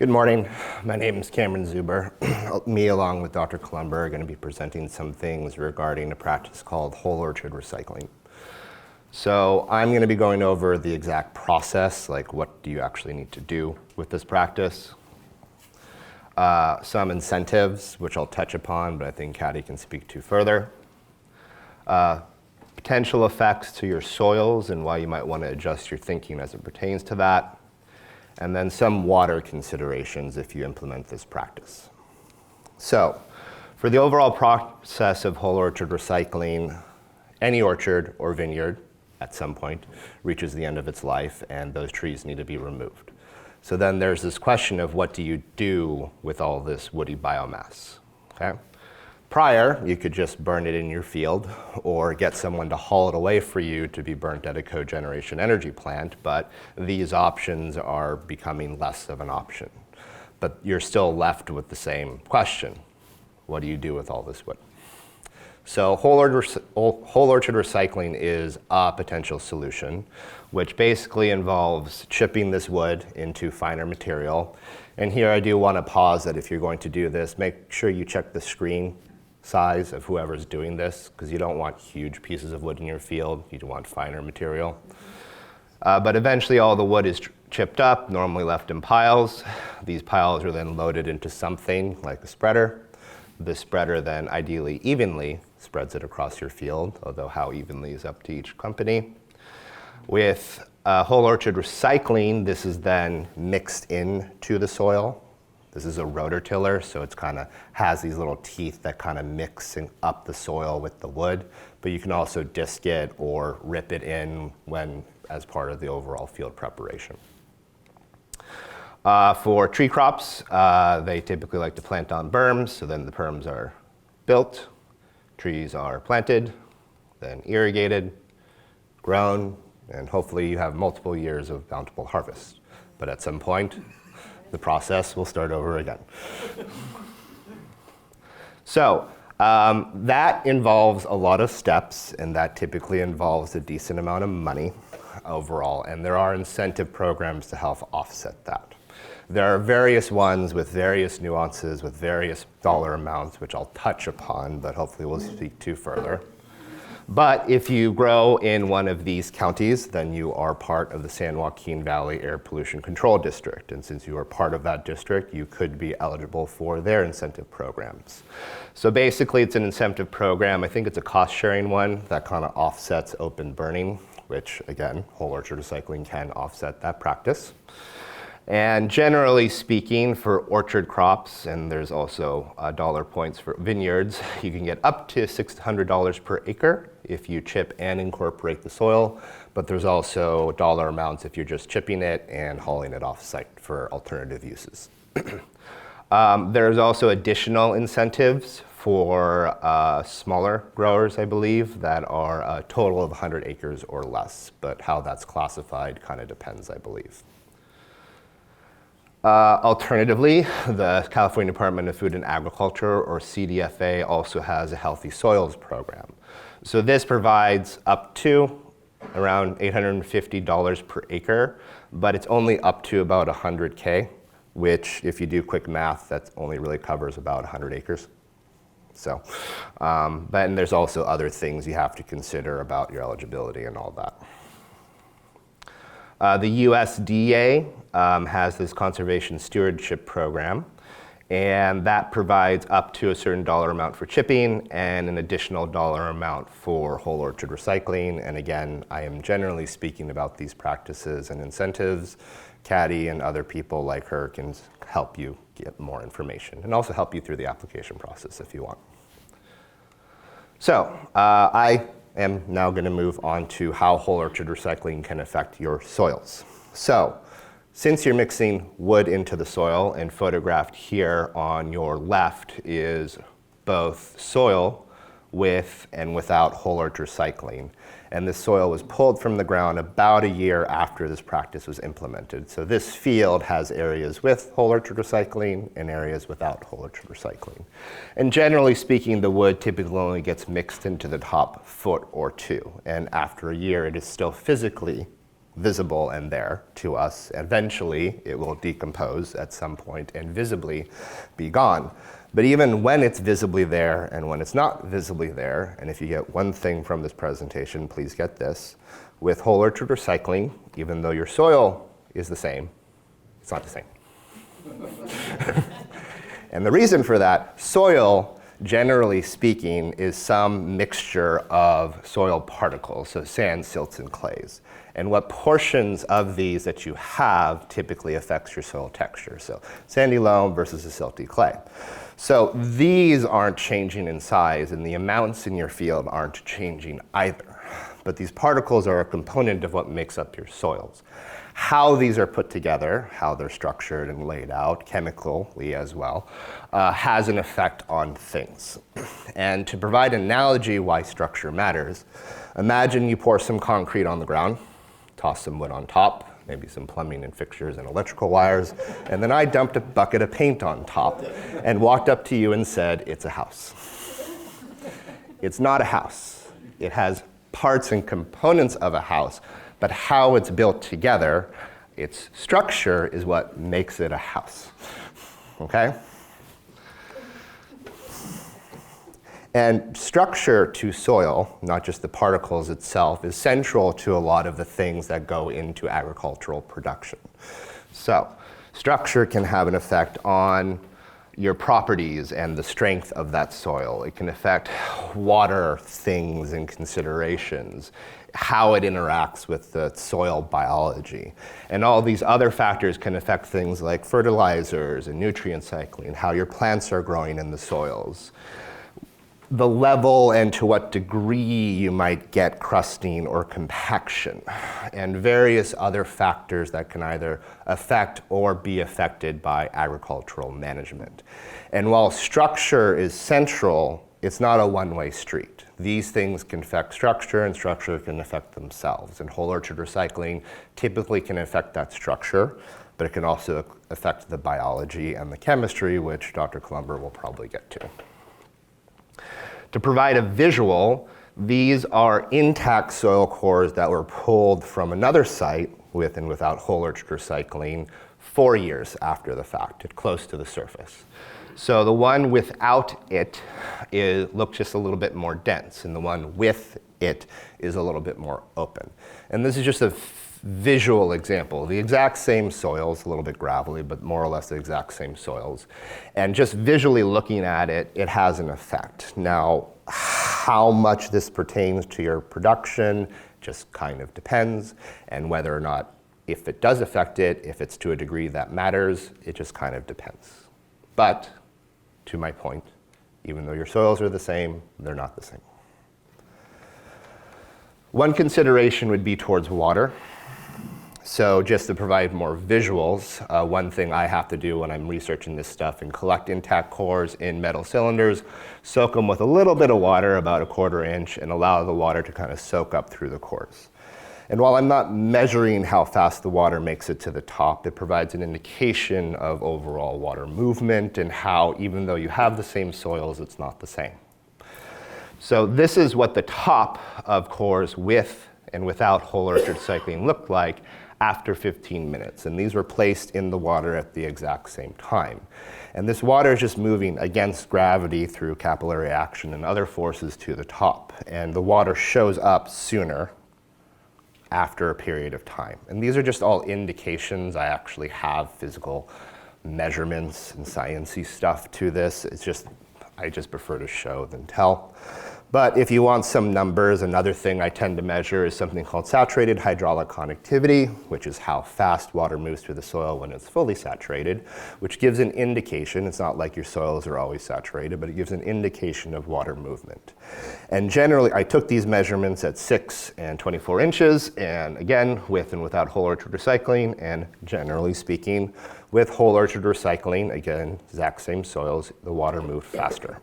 Good morning. My name is Cameron Zuber. Me, along with Dr. Columber, are going to be presenting some things regarding a practice called whole orchard recycling. So I'm going to be going over the exact process, like what do you actually need to do with this practice. Some incentives, which I'll touch upon, but I think Caddy can speak to further. Potential effects to your soils and why you might want to adjust your thinking as it pertains to that. And then some water considerations if you implement this practice. So, for the overall process of whole orchard recycling, any orchard or vineyard at some point reaches the end of its life and those trees need to be removed. So then there's this question of what do you do with all this woody biomass, okay? Prior, you could just burn it in your field or get someone to haul it away for you to be burnt at a cogeneration energy plant, but these options are becoming less of an option. But you're still left with the same question. What do you do with all this wood? So whole orchard recycling is a potential solution, which basically involves chipping this wood into finer material. And here I do want to pause that if you're going to do this, make sure you check the screen size of whoever's doing this, because you don't want huge pieces of wood in your field. You want finer material. But eventually all the wood is chipped up, normally left in piles. These piles are then loaded into something like a spreader. The spreader then ideally evenly spreads it across your field, although how evenly is up to each company. With whole orchard recycling, this is then mixed into the soil. This is a rototiller, so it's kind of has these little teeth that kind of mixing up the soil with the wood, but you can also disc it or rip it in when as part of the overall field preparation. For tree crops, they typically like to plant on berms, so then the berms are built, trees are planted, then irrigated, grown, and hopefully you have multiple years of bountiful harvest. But at some point, the process will start over again. So that involves a lot of steps, and that typically involves a decent amount of money overall, and there are incentive programs to help offset that. There are various ones with various nuances, with various dollar amounts, which I'll touch upon, but hopefully we'll speak to further. But if you grow in one of these counties, then you are part of the San Joaquin Valley Air Pollution Control District. And since you are part of that district, you could be eligible for their incentive programs. So basically it's an incentive program. I think it's a cost sharing one that kind of offsets open burning, which again, whole orchard recycling can offset that practice. And generally speaking, for orchard crops, and there's also dollar points for vineyards, you can get up to $600 per acre if you chip and incorporate the soil, but there's also dollar amounts if you're just chipping it and hauling it off site for alternative uses. There's also additional incentives for smaller growers, I believe, that are a total of 100 acres or less, but how that's classified kind of depends, I believe. Alternatively, the California Department of Food and Agriculture, or CDFA, also has a healthy soils program. So this provides up to around $850 per acre, but it's only up to about 100K, which if you do quick math, that only really covers about 100 acres. So, and there's also other things you have to consider about your eligibility and all that. The USDA has this conservation stewardship program, and that provides up to a certain dollar amount for chipping and an additional dollar amount for whole orchard recycling. And again, I am generally speaking about these practices and incentives. Caddy and other people like her can help you get more information and also help you through the application process if you want. So I am now going to move on to how whole orchard recycling can affect your soils. So, since you're mixing wood into the soil, and photographed here on your left is both soil with and without whole orchard recycling. And this soil was pulled from the ground about a year after this practice was implemented. So this field has areas with whole orchard recycling and areas without whole orchard recycling. And generally speaking, the wood typically only gets mixed into the top foot or two. And after a year, it is still physically visible and there to us. Eventually, it will decompose at some point and visibly be gone. But even when it's visibly there and when it's not visibly there, and if you get one thing from this presentation, please get this. With whole orchard recycling, even though your soil is the same, it's not the same. And the reason for that, soil, generally speaking, is some mixture of soil particles, so sand, silts, and clays. And what portions of these that you have typically affects your soil texture. So sandy loam versus a silty clay. So these aren't changing in size, and the amounts in your field aren't changing either. But these particles are a component of what makes up your soils. How these are put together, how they're structured and laid out, chemically as well, has an effect on things. And to provide an analogy why structure matters, imagine you pour some concrete on the ground, toss some wood on top, maybe some plumbing and fixtures and electrical wires, and then I dumped a bucket of paint on top and walked up to you and said, it's a house. It's not a house. It has parts and components of a house, but how it's built together, its structure is what makes it a house, okay? And structure to soil, not just the particles itself, is central to a lot of the things that go into agricultural production. So, structure can have an effect on your properties and the strength of that soil. It can affect water things and considerations, how it interacts with the soil biology. And all these other factors can affect things like fertilizers and nutrient cycling, how your plants are growing in the soils, the level and to what degree you might get crusting or compaction, and various other factors that can either affect or be affected by agricultural management. And while structure is central, it's not a one-way street. These things can affect structure, and structure can affect themselves. And whole orchard recycling typically can affect that structure, but it can also affect the biology and the chemistry, which Dr. Columber will probably get to. To provide a visual, these are intact soil cores that were pulled from another site with and without whole orchard recycling 4 years after the fact, close to the surface. So the one without it looks just a little bit more dense, and the one with it is a little bit more open. And this is just a visual example. The exact same soils, a little bit gravelly, but more or less the exact same soils. And just visually looking at it, it has an effect. Now, how much this pertains to your production just kind of depends, and whether or not, if it does affect it, if it's to a degree that matters, it just kind of depends. But, to my point, even though your soils are the same, they're not the same. One consideration would be towards water. So just to provide more visuals, one thing I have to do when I'm researching this stuff and collect intact cores in metal cylinders, soak them with a little bit of water, about a 1/4 inch, and allow the water to kind of soak up through the cores. And while I'm not measuring how fast the water makes it to the top, it provides an indication of overall water movement and how, even though you have the same soils, it's not the same. So this is what the top of cores with and without whole orchard recycling looked like after 15 minutes. And these were placed in the water at the exact same time. And this water is just moving against gravity through capillary action and other forces to the top. And the water shows up sooner after a period of time. And these are just all indications. I actually have physical measurements and sciencey stuff to this. I just prefer to show than tell. But if you want some numbers, another thing I tend to measure is something called saturated hydraulic conductivity, which is how fast water moves through the soil when it's fully saturated, which gives an indication. It's not like your soils are always saturated, but it gives an indication of water movement. And generally, I took these measurements at 6 and 24 inches, and again, with and without whole orchard recycling, and generally speaking, with whole orchard recycling, again, exact same soils, the water moved faster.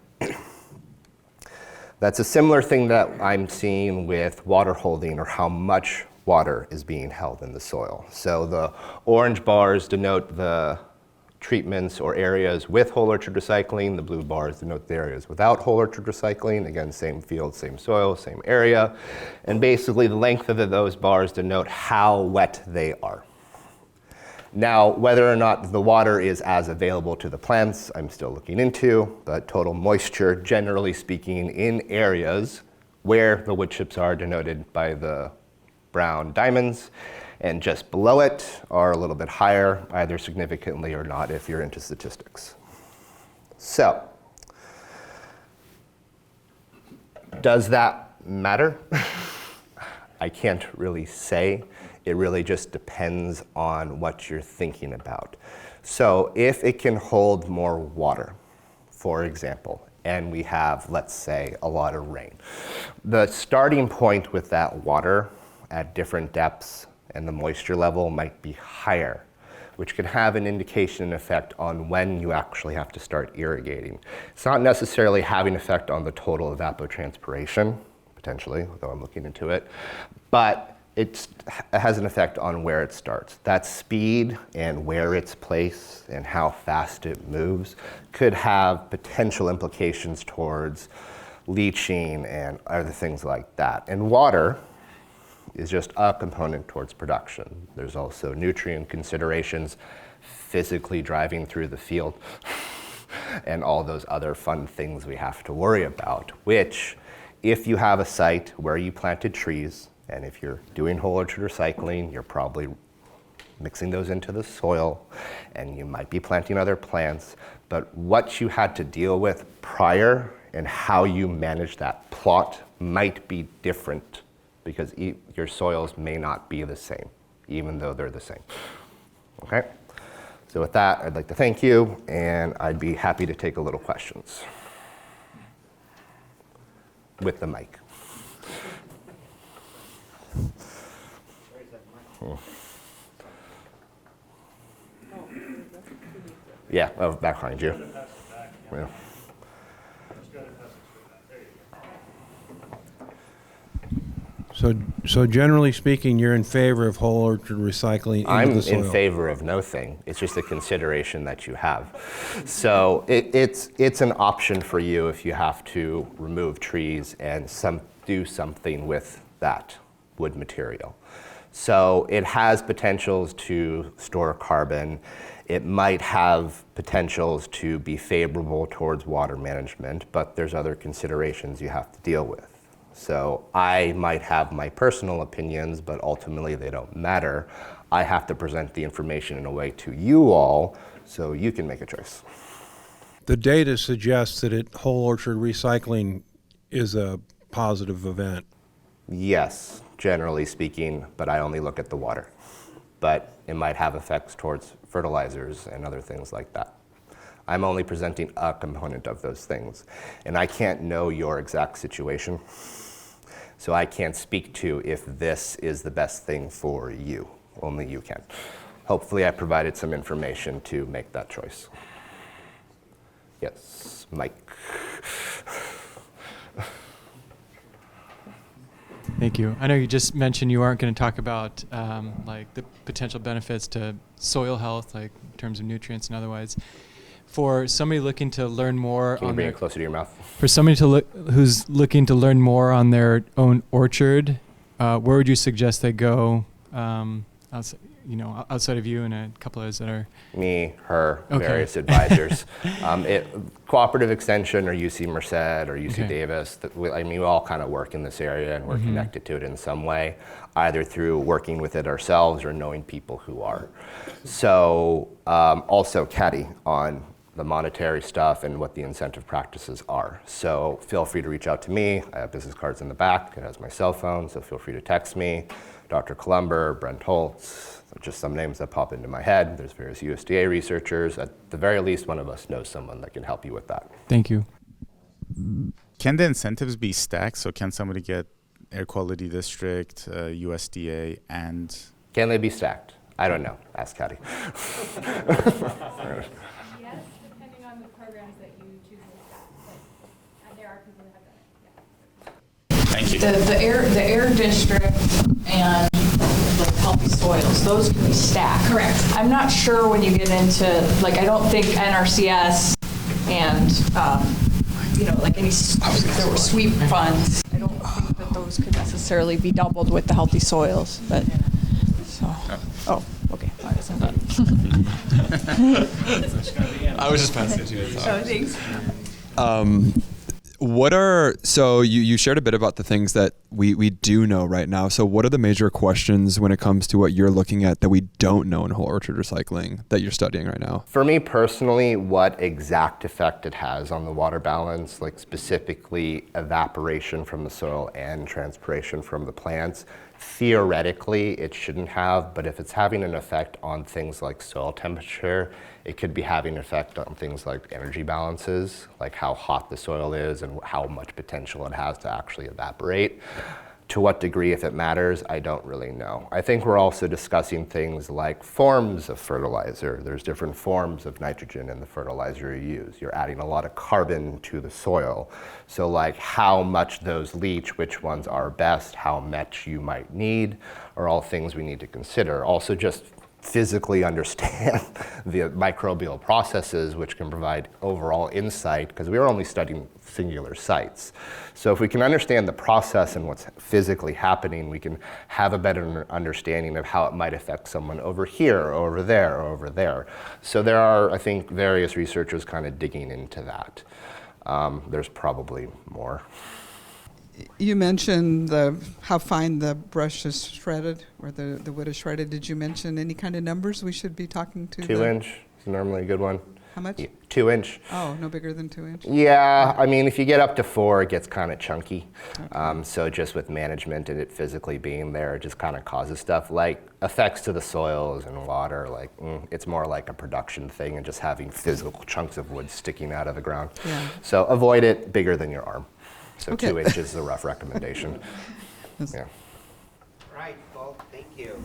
That's a similar thing that I'm seeing with water holding, or how much water is being held in the soil. So the orange bars denote the treatments or areas with whole orchard recycling. The blue bars denote the areas without whole orchard recycling. Again, same field, same soil, same area. And basically the length of those bars denote how wet they are. Now, whether or not the water is as available to the plants, I'm still looking into, but total moisture, generally speaking, in areas where the wood chips are denoted by the brown diamonds, and just below it are a little bit higher, either significantly or not if you're into statistics. So, does that matter? I can't really say. It really just depends on what you're thinking about. So if it can hold more water, for example, and we have, let's say, a lot of rain, the starting point with that water at different depths and the moisture level might be higher, which can have an indication and effect on when you actually have to start irrigating. It's not necessarily having effect on the total evapotranspiration, potentially, although I'm looking into it, but it has an effect on where it starts. That speed and where it's placed and how fast it moves could have potential implications towards leaching and other things like that. And water is just a component towards production. There's also nutrient considerations, physically driving through the field, and all those other fun things we have to worry about, which if you have a site where you planted trees, and if you're doing whole orchard recycling, you're probably mixing those into the soil, and you might be planting other plants, but what you had to deal with prior and how you manage that plot might be different because your soils may not be the same, even though they're the same. Okay? So with that, I'd like to thank you, and I'd be happy to take a little questions with the mic. Yeah, oh, back behind you. Yeah. So generally speaking, you're in favor of whole orchard recycling into the soil? I'm in favor of no thing. It's just a consideration that you have. So it's an option for you if you have to remove trees and do something with that wood material. So it has potentials to store carbon. It might have potentials to be favorable towards water management, but there's other considerations you have to deal with. So I might have my personal opinions, but ultimately they don't matter. I have to present the information in a way to you all so you can make a choice. The data suggests that whole orchard recycling is a positive event. Yes, generally speaking, but I only look at the water. But it might have effects towards fertilizers and other things like that. I'm only presenting a component of those things. And I can't know your exact situation. So I can't speak to if this is the best thing for you. Only you can. Hopefully I provided some information to make that choice. Yes, Mike. Thank you. I know you just mentioned you aren't going to talk about like the potential benefits to soil health, like in terms of nutrients and otherwise. For somebody looking to learn more, can you bring it closer to your mouth? For somebody who's looking to learn more on their own orchard, where would you suggest they go? Outside of you and a couple others that are me, her, okay. Various advisors, Cooperative Extension or UC Merced or UC okay. Davis. We all kind of work in this area and we're mm-hmm. connected to it in some way, either through working with it ourselves or knowing people who are. So also Caddy on the monetary stuff and what the incentive practices are. So feel free to reach out to me. I have business cards in the back. It has my cell phone, so feel free to text me. Dr. Columber, Brent Holtz, just some names that pop into my head. There's various USDA researchers. At the very least, one of us knows someone that can help you with that. Thank you. Can the incentives be stacked? So can somebody get Air Quality District, USDA, and... Can they be stacked? I don't know. Ask Caddy. Yes, depending on the programs that you choose to stack. But there are people that have done it. Yeah. Thank you. The air district and like healthy soils, those can be stacked. Correct. I'm not sure when you get into, like, I don't think NRCS and, like any, if there were sweep funds, I don't think that those could necessarily be doubled with the healthy soils, but, so, oh, okay. I guess I'm done. I was just passing it to you. So, thanks. So you shared a bit about the things that we do know right now. So what are the major questions when it comes to what you're looking at that we don't know in whole orchard recycling that you're studying right now? For me personally, what exact effect it has on the water balance, like specifically evaporation from the soil and transpiration from the plants, theoretically it shouldn't have, but if it's having an effect on things like soil temperature, it could be having an effect on things like energy balances, like how hot the soil is and how much potential it has to actually evaporate. To what degree, if it matters, I don't really know. I think we're also discussing things like forms of fertilizer. There's different forms of nitrogen in the fertilizer you use. You're adding a lot of carbon to the soil. So like how much those leach, which ones are best, how much you might need, are all things we need to consider. Also just physically understand the microbial processes which can provide overall insight, because we are only studying singular sites. So if we can understand the process and what's physically happening, we can have a better understanding of how it might affect someone over here, or over there, or over there. So there are, I think, various researchers kind of digging into that. There's probably more. You mentioned how fine the brush is shredded, or the wood is shredded. Did you mention any kind of numbers we should be talking to? 2 inch is normally a good one. How much? 2 inch. Oh, no bigger than 2 inch? Yeah, I mean, if you get up to 4, it gets kind of chunky. Okay. So just with management and it physically being there, it just kind of causes stuff like effects to the soils and water. Like it's more like a production thing and just having physical chunks of wood sticking out of the ground. Yeah. So avoid it bigger than your arm. So Okay. 2 inches is a rough recommendation. Yeah. Right, well, thank you.